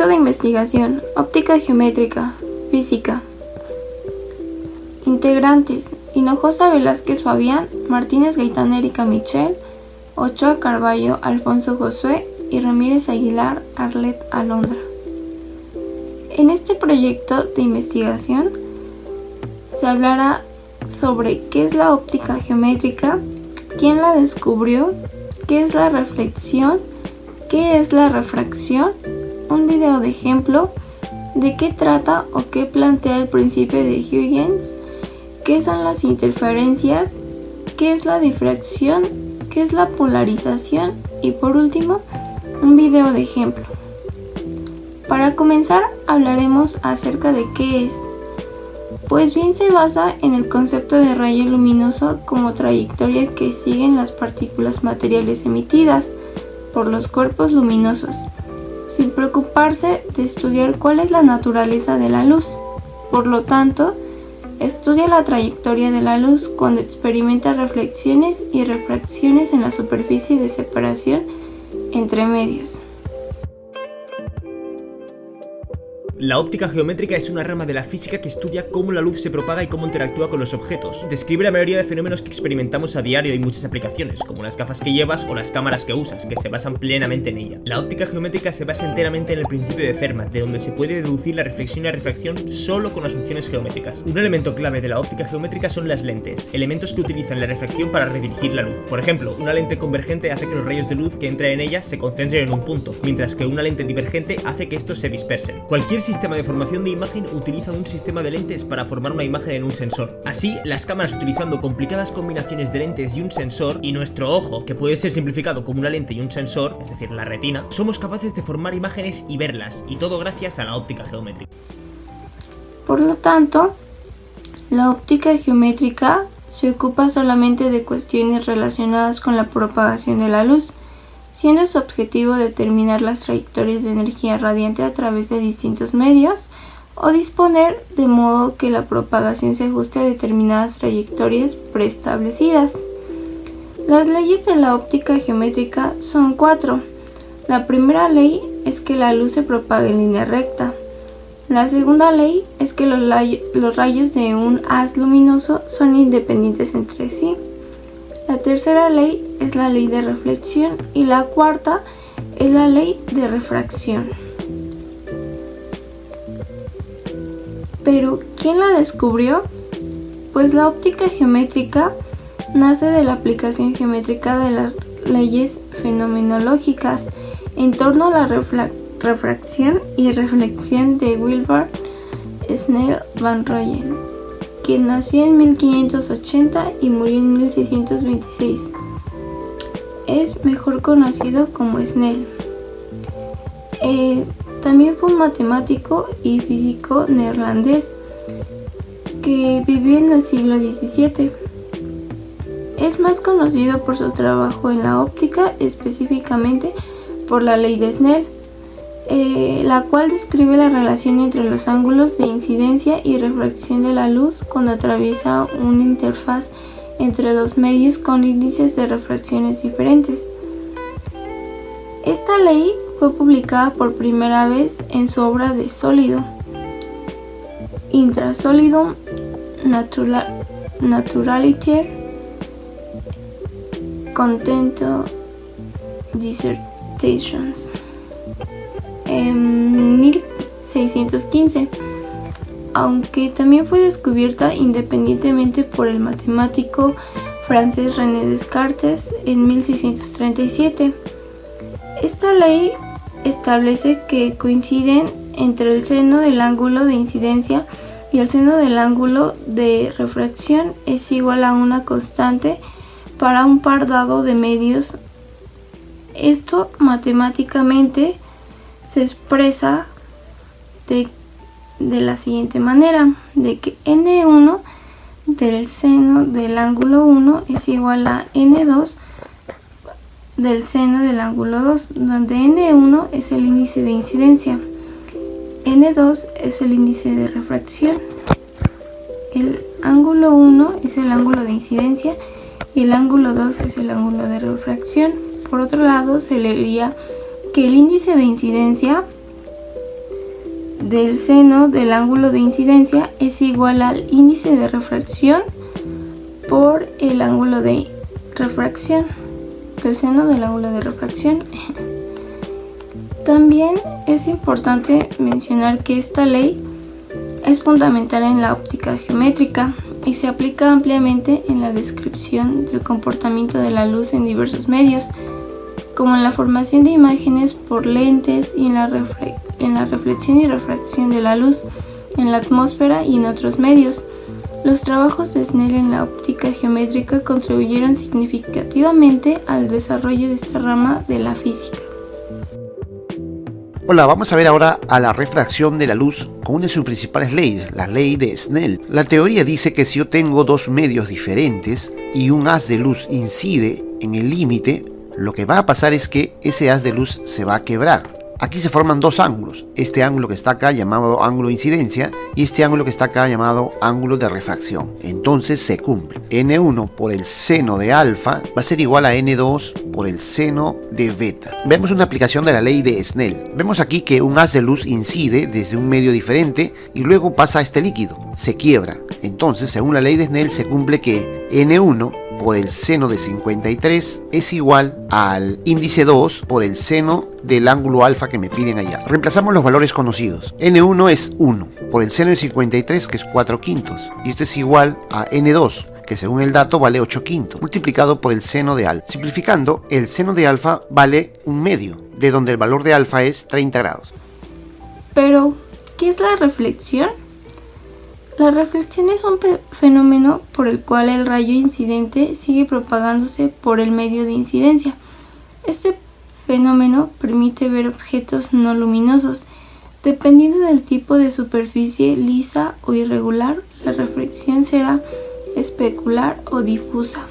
Objeto de investigación: óptica geométrica, física. Integrantes: Hinojosa Velázquez Fabián, Martínez Gaitán Erika Michelle, Ochoa Carballo Alfonso Josué y Ramírez Aguilar Arlet Alondra. En este proyecto de investigación se hablará sobre qué es la óptica geométrica, quién la descubrió, qué es la reflexión, qué es la refracción, un video de ejemplo, de qué trata o qué plantea el principio de Huygens, qué son las interferencias, qué es la difracción, qué es la polarización y por último, un video de ejemplo. Para comenzar, hablaremos acerca de qué es. Pues bien, se basa en el concepto de rayo luminoso como trayectoria que siguen las partículas materiales emitidas por los cuerpos luminosos, sin preocuparse de estudiar cuál es la naturaleza de la luz. Por lo tanto, estudia la trayectoria de la luz cuando experimenta reflexiones y refracciones en la superficie de separación entre medios. La óptica geométrica es una rama de la física que estudia cómo la luz se propaga y cómo interactúa con los objetos. Describe la mayoría de fenómenos que experimentamos a diario y muchas aplicaciones, como las gafas que llevas o las cámaras que usas, que se basan plenamente en ella. La óptica geométrica se basa enteramente en el principio de Fermat, de donde se puede deducir la reflexión y la refracción solo con las funciones geométricas. Un elemento clave de la óptica geométrica son las lentes, elementos que utilizan la refracción para redirigir la luz. Por ejemplo, una lente convergente hace que los rayos de luz que entran en ella se concentren en un punto, mientras que una lente divergente hace que estos se dispersen. Cualquier sistema de formación de imagen utiliza un sistema de lentes para formar una imagen en un sensor. Así, las cámaras utilizando complicadas combinaciones de lentes y un sensor, y nuestro ojo, que puede ser simplificado como una lente y un sensor, es decir, la retina, somos capaces de formar imágenes y verlas, y todo gracias a la óptica geométrica. Por lo tanto, la óptica geométrica se ocupa solamente de cuestiones relacionadas con la propagación de la luz, siendo su objetivo determinar las trayectorias de energía radiante a través de distintos medios o disponer de modo que la propagación se ajuste a determinadas trayectorias preestablecidas. Las leyes de la óptica geométrica son 4. La primera ley es que la luz se propaga en línea recta. La segunda ley es que los rayos de un haz luminoso son independientes entre sí. La tercera ley es la ley de reflexión y la cuarta es la ley de refracción. Pero, ¿quién la descubrió? Pues la óptica geométrica nace de la aplicación geométrica de las leyes fenomenológicas en torno a la refracción y reflexión de Wilbur Snell van Rooyen, quien nació en 1580 y murió en 1626. Es mejor conocido como Snell. También fue un matemático y físico neerlandés que vivió en el siglo XVII. Es más conocido por su trabajo en la óptica, específicamente por la ley de Snell, la cual describe la relación entre los ángulos de incidencia y refracción de la luz cuando atraviesa una interfaz entre dos medios con índices de refracciones diferentes. Esta ley fue publicada por primera vez en su obra de Solido, Intra Solidum Naturaliter Contento Dissertations, en 1615, aunque también fue descubierta independientemente por el matemático francés René Descartes en 1637. Esta ley establece que coinciden entre el seno del ángulo de incidencia y el seno del ángulo de refracción es igual a una constante para un par dado de medios. Esto matemáticamente se expresa de la siguiente manera, de que n1 del seno del ángulo 1 es igual a n2 del seno del ángulo 2, donde n1 es el índice de incidencia, n2 es el índice de refracción, el ángulo 1 es el ángulo de incidencia y el ángulo 2 es el ángulo de refracción. Por otro lado, se leería que el índice de incidencia del seno del ángulo de incidencia es igual al índice de refracción por el ángulo de refracción, del seno del ángulo de refracción. También es importante mencionar que esta ley es fundamental en la óptica geométrica y se aplica ampliamente en la descripción del comportamiento de la luz en diversos medios, como en la formación de imágenes por lentes y en la reflexión y refracción de la luz en la atmósfera y en otros medios. Los trabajos de Snell en la óptica geométrica contribuyeron significativamente al desarrollo de esta rama de la física. Hola, vamos a ver ahora a la refracción de la luz con una de sus principales leyes, la ley de Snell. La teoría dice que si yo tengo dos medios diferentes y un haz de luz incide en el límite, lo que va a pasar es que ese haz de luz se va a quebrar. Aquí se forman dos ángulos, este ángulo que está acá llamado ángulo de incidencia y este ángulo que está acá llamado ángulo de refracción. Entonces se cumple. N1 por el seno de alfa va a ser igual a N2 por el seno de beta. Vemos una aplicación de la ley de Snell. Vemos aquí que un haz de luz incide desde un medio diferente y luego pasa a este líquido, se quiebra. Entonces, según la ley de Snell, se cumple que N1 por el seno de 53 es igual al índice 2 por el seno del ángulo alfa que me piden allá. Reemplazamos los valores conocidos. N1 es 1 por el seno de 53, que es 4/5, y esto es igual a N2, que según el dato vale 8/5, multiplicado por el seno de alfa. Simplificando, el seno de alfa vale 1/2, de donde el valor de alfa es 30 grados. Pero, ¿qué es la reflexión? La reflexión es un fenómeno por el cual el rayo incidente sigue propagándose por el medio de incidencia. Este fenómeno permite ver objetos no luminosos. Dependiendo del tipo de superficie lisa o irregular, la reflexión será especular o difusa.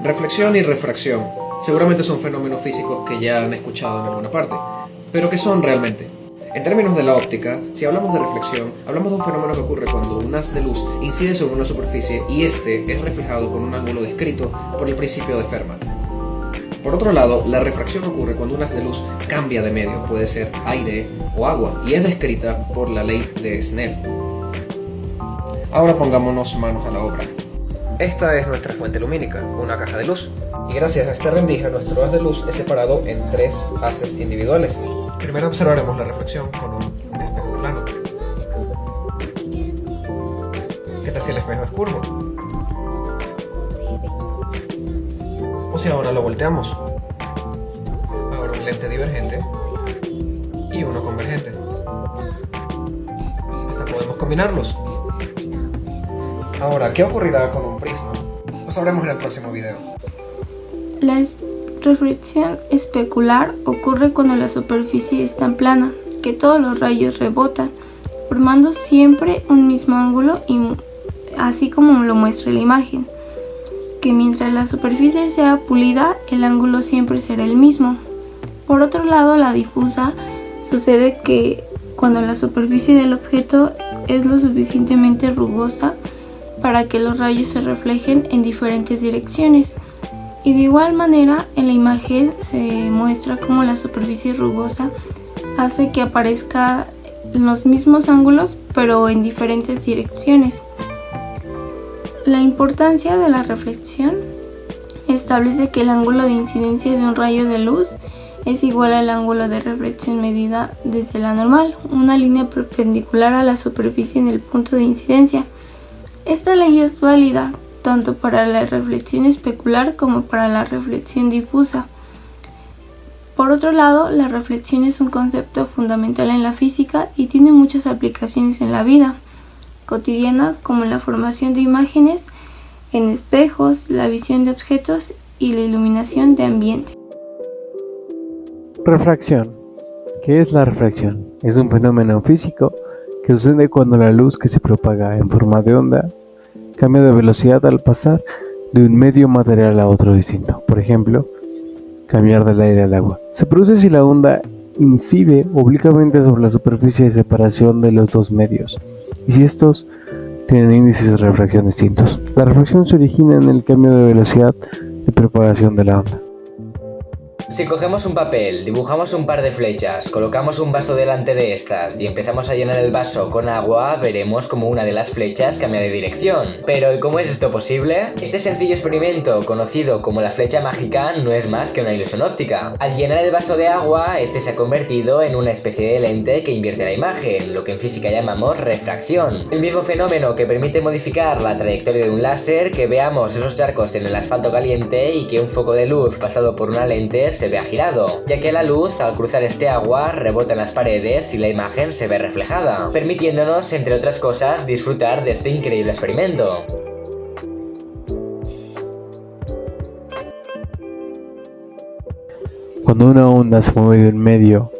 Reflexión y refracción seguramente son fenómenos físicos que ya han escuchado en alguna parte, pero ¿qué son realmente? En términos de la óptica, si hablamos de reflexión, hablamos de un fenómeno que ocurre cuando un haz de luz incide sobre una superficie y este es reflejado con un ángulo descrito por el principio de Fermat. Por otro lado, la refracción ocurre cuando un haz de luz cambia de medio, puede ser aire o agua, y es descrita por la ley de Snell. Ahora pongámonos manos a la obra. Esta es nuestra fuente lumínica, una caja de luz, y gracias a esta rendija nuestro haz de luz es separado en 3 haces individuales. Primero observaremos la reflexión con un espejo plano. ¿Qué tal si el espejo es curvo? O si ahora lo volteamos. Ahora un lente divergente y uno convergente. Hasta podemos combinarlos. Ahora, ¿qué ocurrirá con un prisma? Lo sabremos en el próximo video. La reflexión especular ocurre cuando la superficie es tan plana que todos los rayos rebotan, formando siempre un mismo ángulo, y así como lo muestra la imagen, que mientras la superficie sea pulida, el ángulo siempre será el mismo. Por otro lado, la difusa sucede que cuando la superficie del objeto es lo suficientemente rugosa para que los rayos se reflejen en diferentes direcciones. Y de igual manera, en la imagen se muestra cómo la superficie rugosa hace que aparezcan los mismos ángulos, pero en diferentes direcciones. La importancia de la reflexión establece que el ángulo de incidencia de un rayo de luz es igual al ángulo de reflexión medida desde la normal, una línea perpendicular a la superficie en el punto de incidencia. Esta ley es válida tanto para la reflexión especular como para la reflexión difusa. Por otro lado, la reflexión es un concepto fundamental en la física y tiene muchas aplicaciones en la vida cotidiana, como en la formación de imágenes, en espejos, la visión de objetos y la iluminación de ambiente. Refracción. ¿Qué es la refracción? Es un fenómeno físico que sucede cuando la luz que se propaga en forma de onda cambia de velocidad al pasar de un medio material a otro distinto. Por ejemplo, cambiar del aire al agua. Se produce si la onda incide oblicuamente sobre la superficie de separación de los dos medios y si estos tienen índices de refracción distintos. La refracción se origina en el cambio de velocidad de propagación de la onda. Si cogemos un papel, dibujamos un par de flechas, colocamos un vaso delante de estas y empezamos a llenar el vaso con agua, veremos como una de las flechas cambia de dirección. Pero ¿y cómo es esto posible? Este sencillo experimento, conocido como la flecha mágica, no es más que una ilusión óptica. Al llenar el vaso de agua, este se ha convertido en una especie de lente que invierte la imagen, lo que en física llamamos refracción. El mismo fenómeno que permite modificar la trayectoria de un láser, que veamos esos charcos en el asfalto caliente y que un foco de luz pasado por una lente se vea girado, ya que la luz al cruzar este agua rebota en las paredes y la imagen se ve reflejada, permitiéndonos, entre otras cosas, disfrutar de este increíble experimento. Cuando una onda se mueve de un medio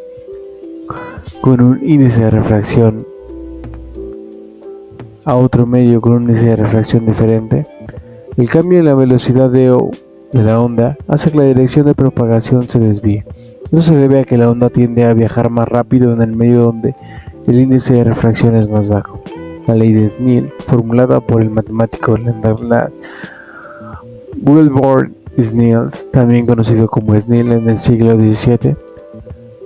con un índice de refracción a otro medio con un índice de refracción diferente, el cambio en la velocidad de la onda hace que la dirección de propagación se desvíe. Esto se debe a que la onda tiende a viajar más rápido en el medio donde el índice de refracción es más bajo. La ley de Snell, formulada por el matemático Leonard Wilbur Snells, también conocido como Snell en el siglo XVII,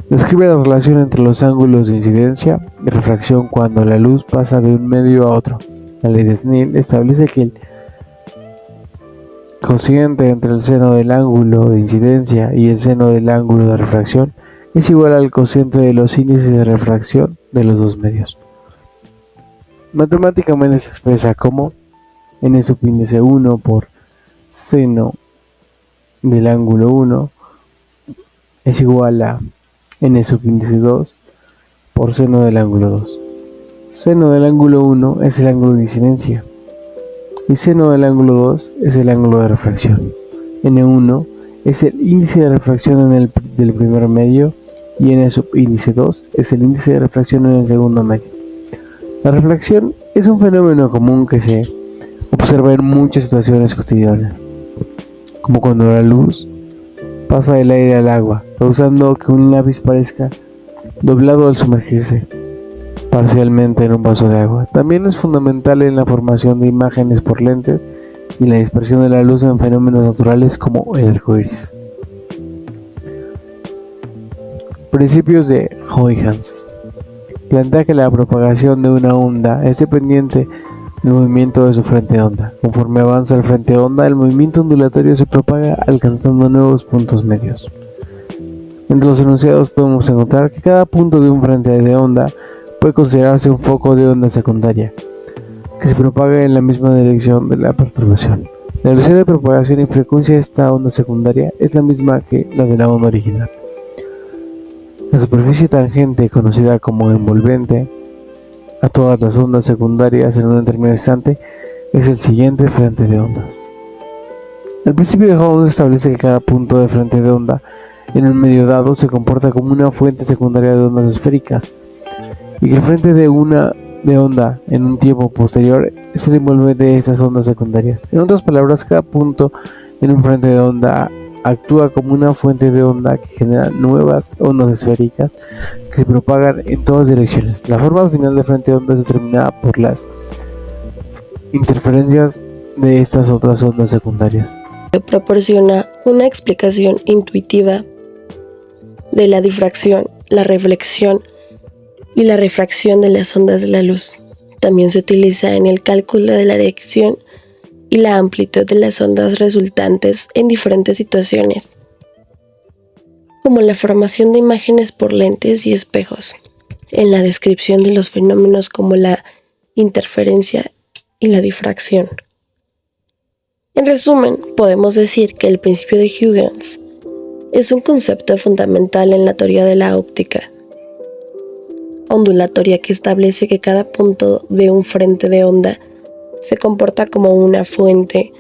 describe la relación entre los ángulos de incidencia y refracción cuando la luz pasa de un medio a otro. La ley de Snell establece que el cociente entre el seno del ángulo de incidencia y el seno del ángulo de refracción es igual al cociente de los índices de refracción de los dos medios. Matemáticamente se expresa como n subíndice 1 por seno del ángulo 1 es igual a n subíndice 2 por seno del ángulo 2. Seno del ángulo 1 es el ángulo de incidencia y seno del ángulo 2 es el ángulo de refracción. N1 es el índice de refracción del primer medio y n subíndice 2 es el índice de refracción en el segundo medio. La refracción es un fenómeno común que se observa en muchas situaciones cotidianas, como cuando la luz pasa del aire al agua, causando que un lápiz parezca doblado al sumergirse parcialmente en un vaso de agua. También es fundamental en la formación de imágenes por lentes y la dispersión de la luz en fenómenos naturales como el arco iris. Principios de Huygens. Plantea que la propagación de una onda es dependiente del movimiento de su frente de onda. Conforme avanza el frente de onda, el movimiento ondulatorio se propaga alcanzando nuevos puntos medios. Entre los enunciados podemos encontrar que cada punto de un frente de onda puede considerarse un foco de onda secundaria, que se propaga en la misma dirección de la perturbación. La velocidad de propagación y frecuencia de esta onda secundaria es la misma que la de la onda original. La superficie tangente, conocida como envolvente a todas las ondas secundarias en un determinado instante, es el siguiente frente de ondas. El principio de Higgs establece que cada punto de frente de onda en un medio dado se comporta como una fuente secundaria de ondas esféricas, y que el frente de onda en un tiempo posterior es el envolvente de esas ondas secundarias. En otras palabras, cada punto en un frente de onda actúa como una fuente de onda que genera nuevas ondas esféricas que se propagan en todas direcciones. La forma final del frente de onda es determinada por las interferencias de estas otras ondas secundarias. Proporciona una explicación intuitiva de la difracción, la reflexión y la refracción de las ondas de la luz. También se utiliza en el cálculo de la dirección y la amplitud de las ondas resultantes en diferentes situaciones, como la formación de imágenes por lentes y espejos, en la descripción de los fenómenos como la interferencia y la difracción. En resumen, podemos decir que el principio de Huygens es un concepto fundamental en la teoría de la óptica ondulatoria que establece que cada punto de un frente de onda se comporta como una fuente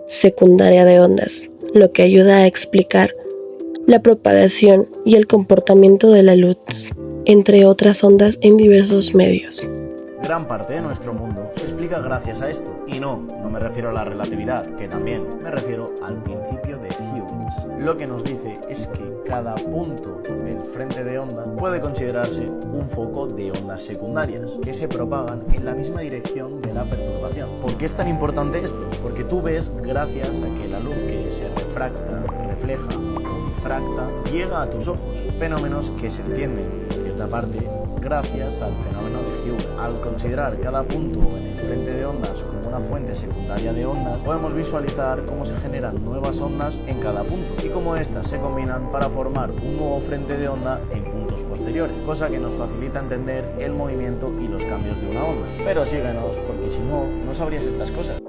secundaria de ondas, lo que ayuda a explicar la propagación y el comportamiento de la luz, entre otras ondas en diversos medios. Gran parte de nuestro mundo se explica gracias a esto. Y no me refiero a la relatividad, que también me refiero al principio de Huygens. Lo que nos dice es que cada punto del frente de onda puede considerarse un foco de ondas secundarias que se propagan en la misma dirección de la perturbación. ¿Por qué es tan importante esto? Porque tú ves, gracias a que la luz que se refracta, refleja, difracta llega a tus ojos, fenómenos que se entienden, en cierta parte, gracias al fenómeno de Hubble. Al considerar cada punto en el frente de ondas como una fuente secundaria de ondas, podemos visualizar cómo se generan nuevas ondas en cada punto y cómo éstas se combinan para formar un nuevo frente de onda en puntos posteriores, cosa que nos facilita entender el movimiento y los cambios de una onda. Pero síguenos, porque si no, no sabrías estas cosas.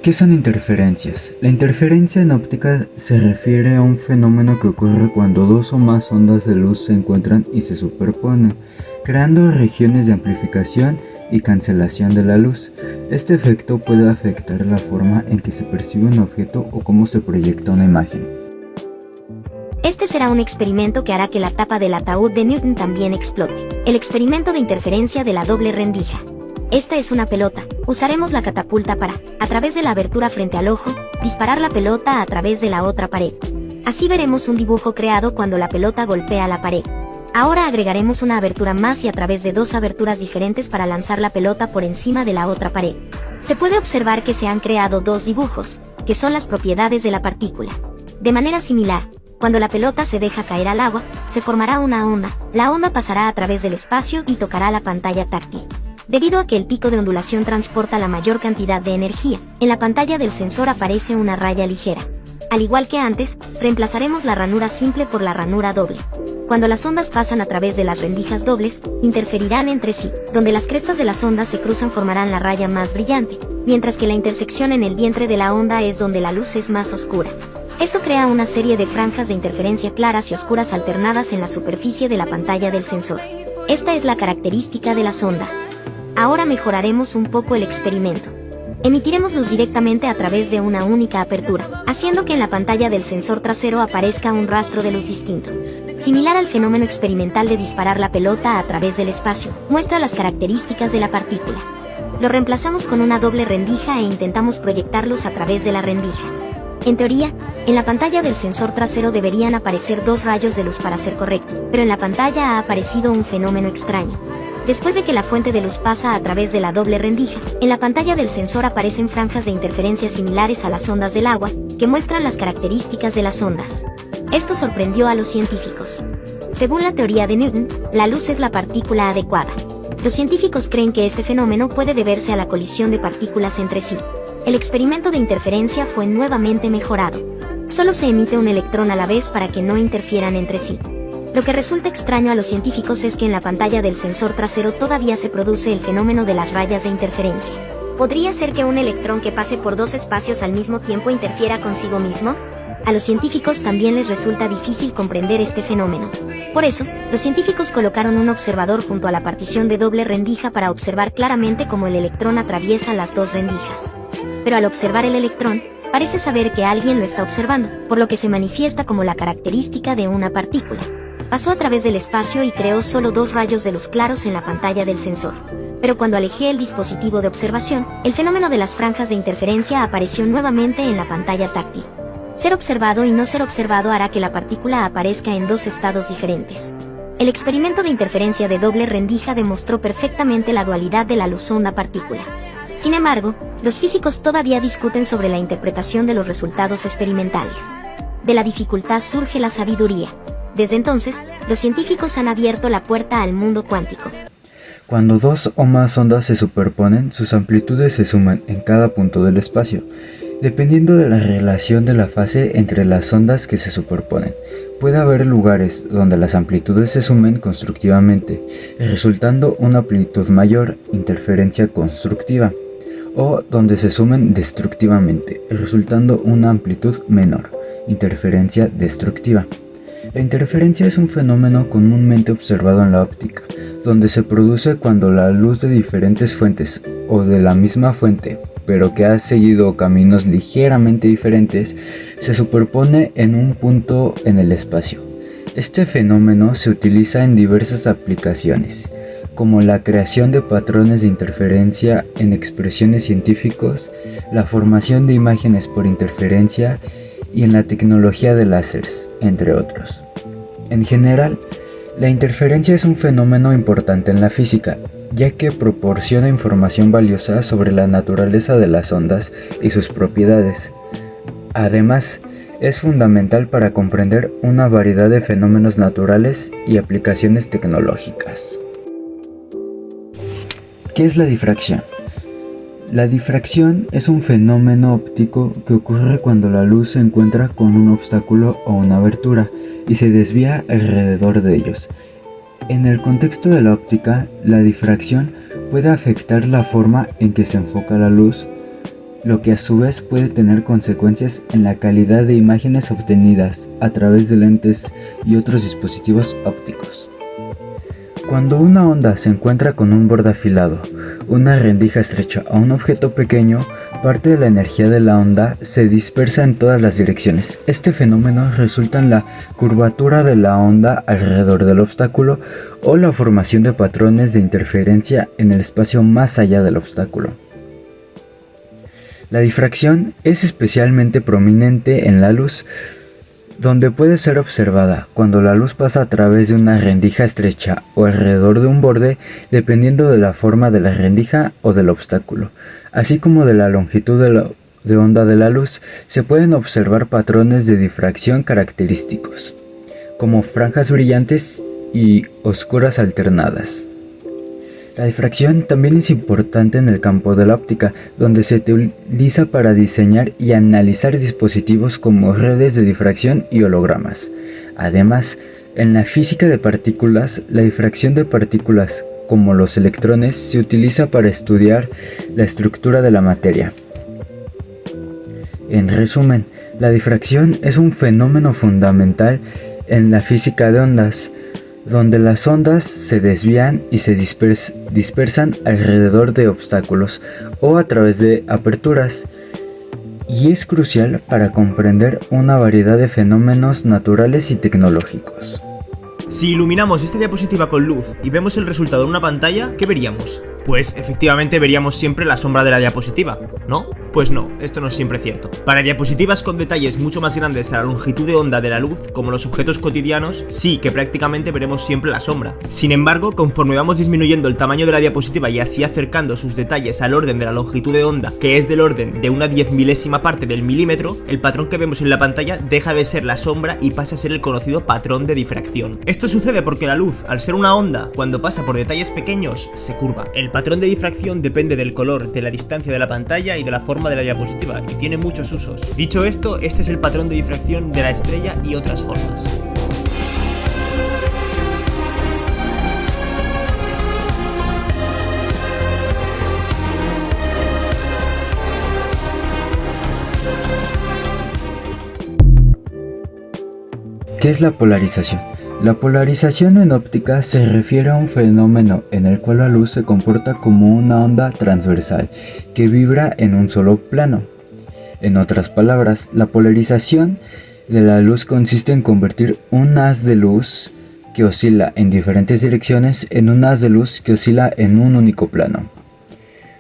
¿Qué son interferencias? La interferencia en óptica se refiere a un fenómeno que ocurre cuando dos o más ondas de luz se encuentran y se superponen, creando regiones de amplificación y cancelación de la luz. Este efecto puede afectar la forma en que se percibe un objeto o cómo se proyecta una imagen. Este será un experimento que hará que la tapa del ataúd de Newton también explote. El experimento de interferencia de la doble rendija. Esta es una pelota. Usaremos la catapulta para, a través de la abertura frente al ojo, disparar la pelota a través de la otra pared. Así veremos un dibujo creado cuando la pelota golpea la pared. Ahora agregaremos una abertura más y a través de dos aberturas diferentes para lanzar la pelota por encima de la otra pared. Se puede observar que se han creado dos dibujos, que son las propiedades de la partícula. De manera similar, cuando la pelota se deja caer al agua, se formará una onda. La onda pasará a través del espacio y tocará la pantalla táctil. Debido a que el pico de ondulación transporta la mayor cantidad de energía, en la pantalla del sensor aparece una raya ligera. Al igual que antes, reemplazaremos la ranura simple por la ranura doble. Cuando las ondas pasan a través de las rendijas dobles, interferirán entre sí. Donde las crestas de las ondas se cruzan formarán la raya más brillante, mientras que la intersección en el vientre de la onda es donde la luz es más oscura. Esto crea una serie de franjas de interferencia claras y oscuras alternadas en la superficie de la pantalla del sensor. Esta es la característica de las ondas. Ahora mejoraremos un poco el experimento. Emitiremos luz directamente a través de una única apertura, haciendo que en la pantalla del sensor trasero aparezca un rastro de luz distinto. Similar al fenómeno experimental de disparar la pelota a través del espacio, muestra las características de la partícula. Lo reemplazamos con una doble rendija e intentamos proyectarlos a través de la rendija. En teoría, en la pantalla del sensor trasero deberían aparecer dos rayos de luz para ser correcto, pero en la pantalla ha aparecido un fenómeno extraño. Después de que la fuente de luz pasa a través de la doble rendija, en la pantalla del sensor aparecen franjas de interferencia similares a las ondas del agua, que muestran las características de las ondas. Esto sorprendió a los científicos. Según la teoría de Newton, la luz es la partícula adecuada. Los científicos creen que este fenómeno puede deberse a la colisión de partículas entre sí. El experimento de interferencia fue nuevamente mejorado. Solo se emite un electrón a la vez para que no interfieran entre sí. Lo que resulta extraño a los científicos es que en la pantalla del sensor trasero todavía se produce el fenómeno de las rayas de interferencia. ¿Podría ser que un electrón que pase por dos espacios al mismo tiempo interfiera consigo mismo? A los científicos también les resulta difícil comprender este fenómeno. Por eso, los científicos colocaron un observador junto a la partición de doble rendija para observar claramente cómo el electrón atraviesa las dos rendijas. Pero al observar el electrón, parece saber que alguien lo está observando, por lo que se manifiesta como la característica de una partícula. Pasó a través del espacio y creó solo dos rayos de luz claros en la pantalla del sensor. Pero cuando alejé el dispositivo de observación, el fenómeno de las franjas de interferencia apareció nuevamente en la pantalla táctil. Ser observado y no ser observado hará que la partícula aparezca en dos estados diferentes. El experimento de interferencia de doble rendija demostró perfectamente la dualidad de la luz-onda-partícula. Sin embargo, los físicos todavía discuten sobre la interpretación de los resultados experimentales. De la dificultad surge la sabiduría. Desde entonces, los científicos han abierto la puerta al mundo cuántico. Cuando dos o más ondas se superponen, sus amplitudes se suman en cada punto del espacio, dependiendo de la relación de la fase entre las ondas que se superponen. Puede haber lugares donde las amplitudes se sumen constructivamente, resultando una amplitud mayor, interferencia constructiva, o donde se sumen destructivamente, resultando una amplitud menor, interferencia destructiva. La interferencia es un fenómeno comúnmente observado en la óptica, donde se produce cuando la luz de diferentes fuentes o de la misma fuente, pero que ha seguido caminos ligeramente diferentes, se superpone en un punto en el espacio. Este fenómeno se utiliza en diversas aplicaciones, como la creación de patrones de interferencia en expresiones científicas, la formación de imágenes por interferencia y en la tecnología de láseres, entre otros. En general, la interferencia es un fenómeno importante en la física, ya que proporciona información valiosa sobre la naturaleza de las ondas y sus propiedades. Además, es fundamental para comprender una variedad de fenómenos naturales y aplicaciones tecnológicas. ¿Qué es la difracción? La difracción es un fenómeno óptico que ocurre cuando la luz se encuentra con un obstáculo o una abertura y se desvía alrededor de ellos. En el contexto de la óptica, la difracción puede afectar la forma en que se enfoca la luz, lo que a su vez puede tener consecuencias en la calidad de imágenes obtenidas a través de lentes y otros dispositivos ópticos. Cuando una onda se encuentra con un borde afilado, una rendija estrecha o un objeto pequeño, parte de la energía de la onda se dispersa en todas las direcciones. Este fenómeno resulta en la curvatura de la onda alrededor del obstáculo o la formación de patrones de interferencia en el espacio más allá del obstáculo. La difracción es especialmente prominente en la luz, donde puede ser observada cuando la luz pasa a través de una rendija estrecha o alrededor de un borde, dependiendo de la forma de la rendija o del obstáculo, así como de la longitud de onda de la luz. Se pueden observar patrones de difracción característicos, como franjas brillantes y oscuras alternadas. La difracción también es importante en el campo de la óptica, donde se utiliza para diseñar y analizar dispositivos como redes de difracción y hologramas. Además, en la física de partículas, la difracción de partículas, como los electrones, se utiliza para estudiar la estructura de la materia. En resumen, la difracción es un fenómeno fundamental en la física de ondas, donde las ondas se desvían y se dispersan alrededor de obstáculos o a través de aperturas, y es crucial para comprender una variedad de fenómenos naturales y tecnológicos. Si iluminamos esta diapositiva con luz y vemos el resultado en una pantalla, ¿qué veríamos? Pues efectivamente veríamos siempre la sombra de la diapositiva, ¿no? Pues no, esto no es siempre cierto. Para diapositivas con detalles mucho más grandes a la longitud de onda de la luz, como los objetos cotidianos, sí que prácticamente veremos siempre la sombra. Sin embargo, conforme vamos disminuyendo el tamaño de la diapositiva y así acercando sus detalles al orden de la longitud de onda, que es del orden de una 10 milésima parte del milímetro, el patrón que vemos en la pantalla deja de ser la sombra y pasa a ser el conocido patrón de difracción. Esto sucede porque la luz, al ser una onda, cuando pasa por detalles pequeños, se curva. El patrón de difracción depende del color, de la distancia de la pantalla y de la forma de la diapositiva, y tiene muchos usos. Dicho esto, este es el patrón de difracción de la estrella y otras formas. ¿Qué es la polarización? La polarización en óptica se refiere a un fenómeno en el cual la luz se comporta como una onda transversal que vibra en un solo plano. En otras palabras, la polarización de la luz consiste en convertir un haz de luz que oscila en diferentes direcciones en un haz de luz que oscila en un único plano.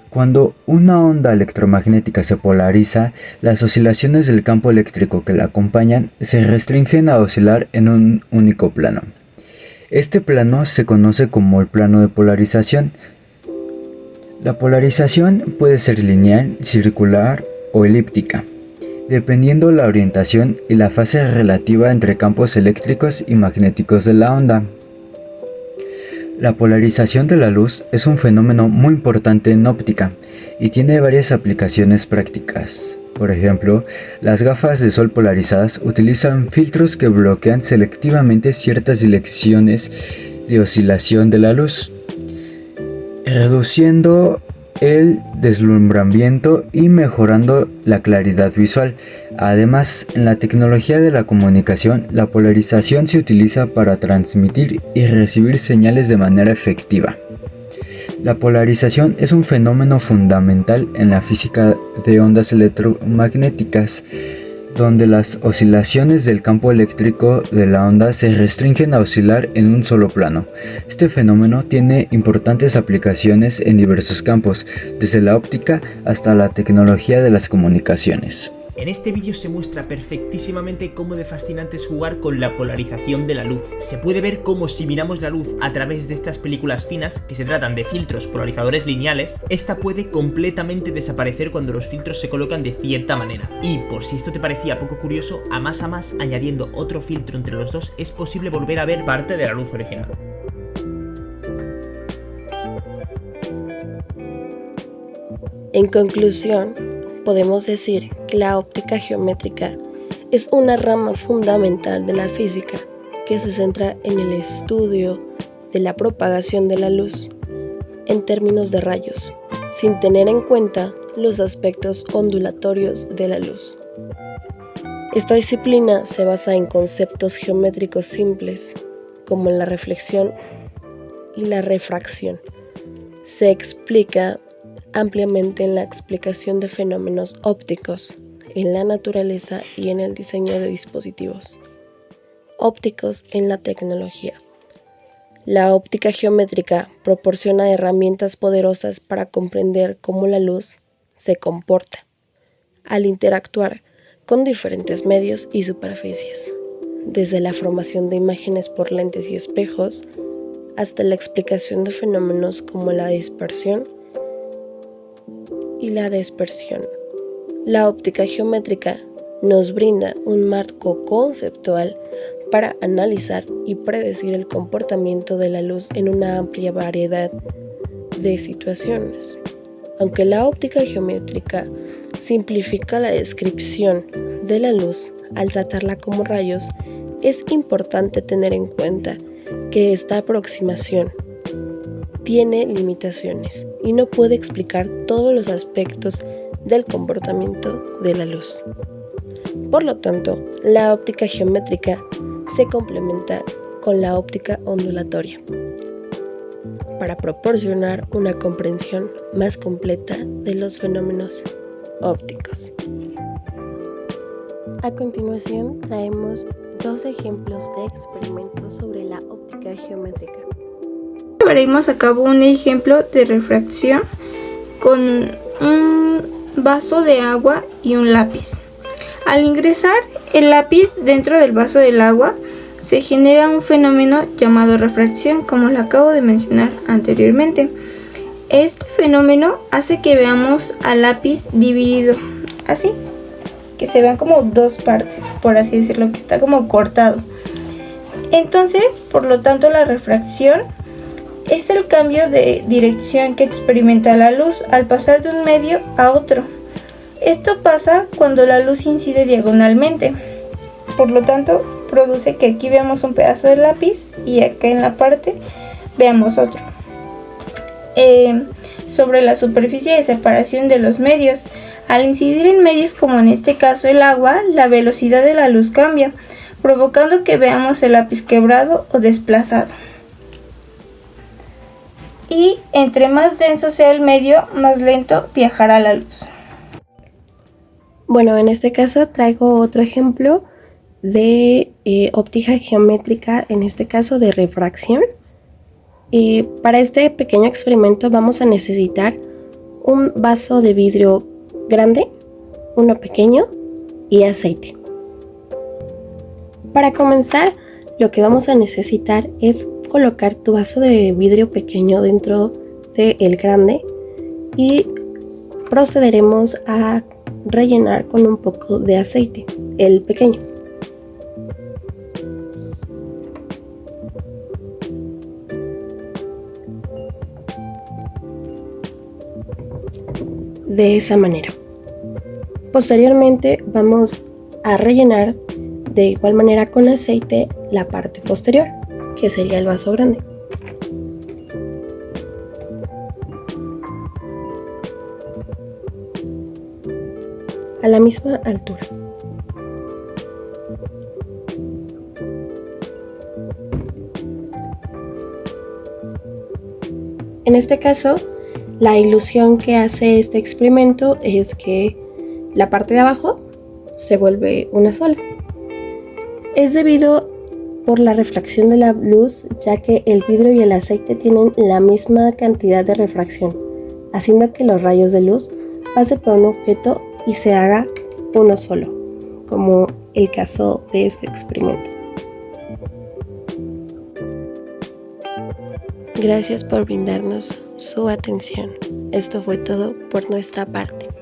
Cuando una onda electromagnética se polariza, las oscilaciones del campo eléctrico que la acompañan se restringen a oscilar en un único plano. Este plano se conoce como el plano de polarización. La polarización puede ser lineal, circular o elíptica, dependiendo la orientación y la fase relativa entre campos eléctricos y magnéticos de la onda. La polarización de la luz es un fenómeno muy importante en óptica y tiene varias aplicaciones prácticas. Por ejemplo, las gafas de sol polarizadas utilizan filtros que bloquean selectivamente ciertas direcciones de oscilación de la luz, reduciendo el deslumbramiento y mejorando la claridad visual. Además, en la tecnología de la comunicación, la polarización se utiliza para transmitir y recibir señales de manera efectiva. La polarización es un fenómeno fundamental en la física de ondas electromagnéticas, donde las oscilaciones del campo eléctrico de la onda se restringen a oscilar en un solo plano. Este fenómeno tiene importantes aplicaciones en diversos campos, desde la óptica hasta la tecnología de las comunicaciones. En este vídeo se muestra perfectísimamente cómo de fascinante es jugar con la polarización de la luz. Se puede ver cómo si miramos la luz a través de estas películas finas, que se tratan de filtros polarizadores lineales, esta puede completamente desaparecer cuando los filtros se colocan de cierta manera. Y por si esto te parecía poco curioso, a más, añadiendo otro filtro entre los dos, es posible volver a ver parte de la luz original. En conclusión, podemos decir que la óptica geométrica es una rama fundamental de la física que se centra en el estudio de la propagación de la luz en términos de rayos, sin tener en cuenta los aspectos ondulatorios de la luz. Esta disciplina se basa en conceptos geométricos simples, como la reflexión y la refracción. Se explica ampliamente en la explicación de fenómenos ópticos, en la naturaleza y en el diseño de dispositivos ópticos en la tecnología. La óptica geométrica proporciona herramientas poderosas para comprender cómo la luz se comporta al interactuar con diferentes medios y superficies, desde la formación de imágenes por lentes y espejos hasta la explicación de fenómenos como la dispersión y la dispersión. La óptica geométrica nos brinda un marco conceptual para analizar y predecir el comportamiento de la luz en una amplia variedad de situaciones. Aunque la óptica geométrica simplifica la descripción de la luz al tratarla como rayos, es importante tener en cuenta que esta aproximación tiene limitaciones y no puede explicar todos los aspectos del comportamiento de la luz. Por lo tanto, la óptica geométrica se complementa con la óptica ondulatoria para proporcionar una comprensión más completa de los fenómenos ópticos. A continuación, traemos dos ejemplos de experimentos sobre la óptica geométrica. Llevaremos a cabo un ejemplo de refracción con un vaso de agua y un lápiz. Al ingresar el lápiz dentro del vaso del agua, se genera un fenómeno llamado refracción, como lo acabo de mencionar anteriormente. Este fenómeno hace que veamos al lápiz dividido, así, que se vean como dos partes, por así decirlo, que está como cortado. Entonces, por lo tanto, la refracción es el cambio de dirección que experimenta la luz al pasar de un medio a otro. Esto pasa cuando la luz incide diagonalmente. Por lo tanto, produce que aquí veamos un pedazo de lápiz y acá en la parte veamos otro. Sobre la superficie de separación de los medios. Al incidir en medios como en este caso el agua, la velocidad de la luz cambia, provocando que veamos el lápiz quebrado o desplazado. Y entre más denso sea el medio, más lento viajará la luz. Bueno, en este caso traigo otro ejemplo de óptica geométrica, en este caso de refracción. Para este pequeño experimento vamos a necesitar un vaso de vidrio grande, uno pequeño y aceite. Para comenzar, lo que vamos a necesitar es colocar tu vaso de vidrio pequeño dentro del grande y procederemos a rellenar con un poco de aceite el pequeño. De esa manera. Posteriormente vamos a rellenar de igual manera con aceite la parte posterior, que sería el vaso grande. A la misma altura. En este caso, la ilusión que hace este experimento es que la parte de abajo se vuelve una sola. Es debido por la refracción de la luz, ya que el vidrio y el aceite tienen la misma cantidad de refracción, haciendo que los rayos de luz pasen por un objeto y se haga uno solo, como el caso de este experimento. Gracias por brindarnos su atención. Esto fue todo por nuestra parte.